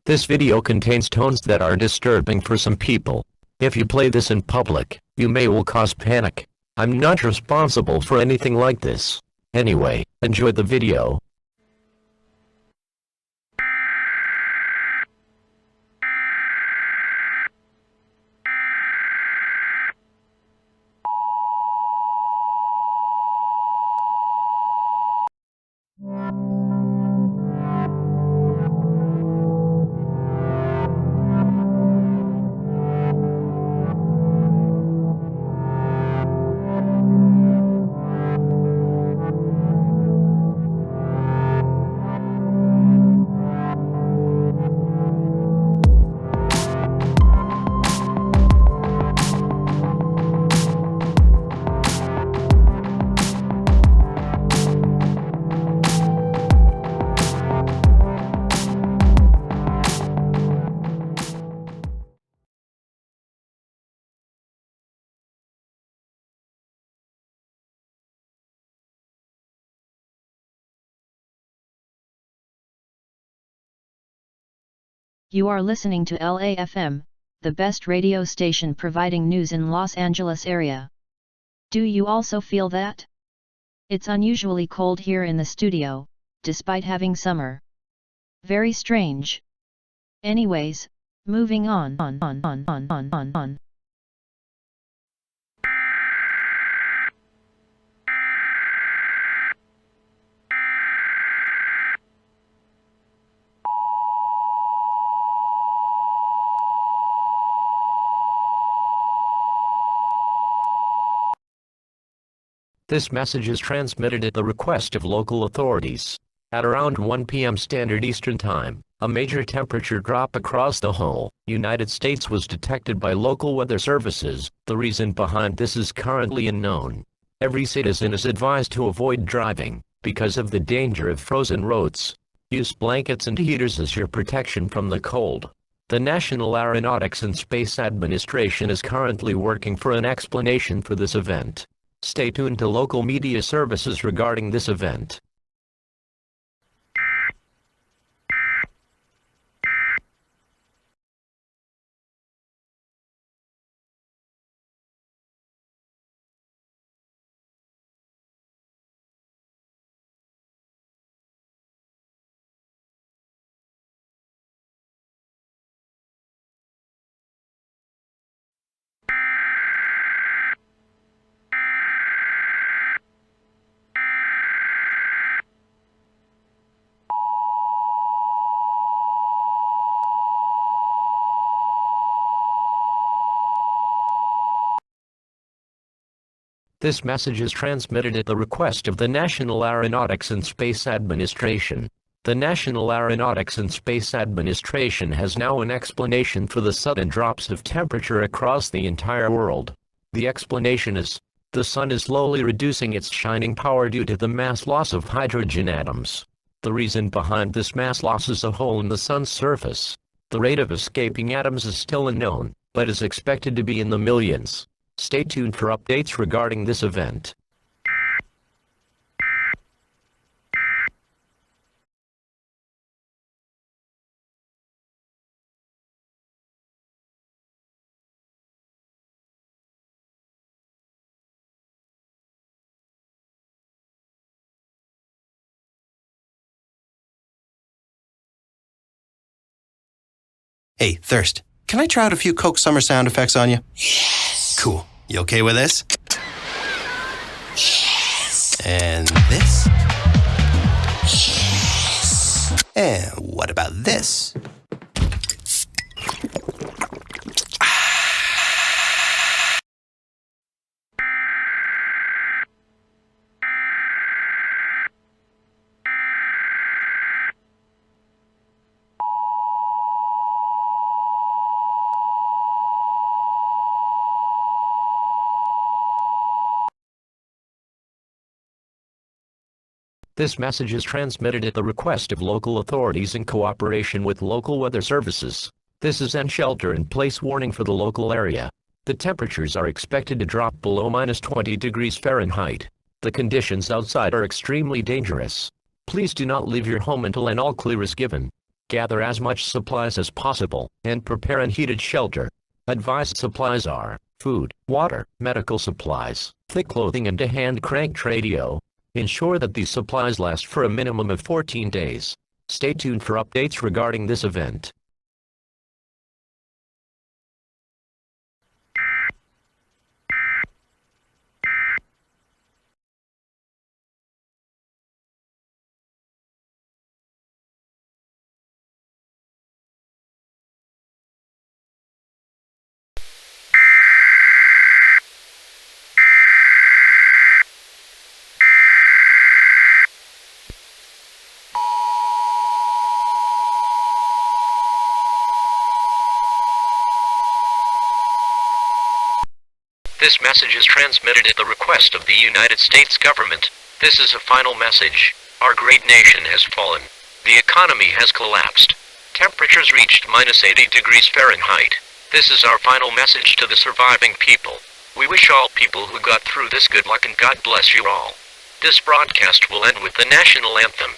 This video contains tones that are disturbing for some people. If you play this in public, you will cause panic. I'm not responsible for anything like this. Anyway, enjoy the video. You are listening to LAFM, the best radio station providing news in Los Angeles area. Do you also feel that? It's unusually cold here in the studio, despite having summer. Very strange. Anyways, moving on. This message is transmitted at the request of local authorities. At around 1 p.m. Standard Eastern Time, a major temperature drop across the whole United States was detected by local weather services. The reason behind this is currently unknown. Every citizen is advised to avoid driving because of the danger of frozen roads. Use blankets and heaters as your protection from the cold. The National Aeronautics and Space Administration is currently working for an explanation for this event. Stay tuned to local media services regarding this event. This message is transmitted at the request of the National Aeronautics and Space Administration. The National Aeronautics and Space Administration has now an explanation for the sudden drops of temperature across the entire world. The explanation is, the sun is slowly reducing its shining power due to the mass loss of hydrogen atoms. The reason behind this mass loss is a hole in the sun's surface. The rate of escaping atoms is still unknown, but is expected to be in the millions. Stay tuned for updates regarding this event. Hey, Thirst, can I try out a few Coke Summer sound effects on you? Yes! Cool. You okay with this? Yes! And this? Yes! And what about this? This message is transmitted at the request of local authorities in cooperation with local weather services. This is an shelter-in-place warning for the local area. The temperatures are expected to drop below -20 degrees Fahrenheit. The conditions outside are extremely dangerous. Please do not leave your home until an all clear is given. Gather as much supplies as possible, and prepare a heated shelter. Advised supplies are food, water, medical supplies, thick clothing and a hand-cranked radio. Ensure that these supplies last for a minimum of 14 days. Stay tuned for updates regarding this event. This message is transmitted at the request of the United States government. This is a final message. Our great nation has fallen. The economy has collapsed. Temperatures reached -80 degrees Fahrenheit. This is our final message to the surviving people. We wish all people who got through this good luck and God bless you all. This broadcast will end with the national anthem.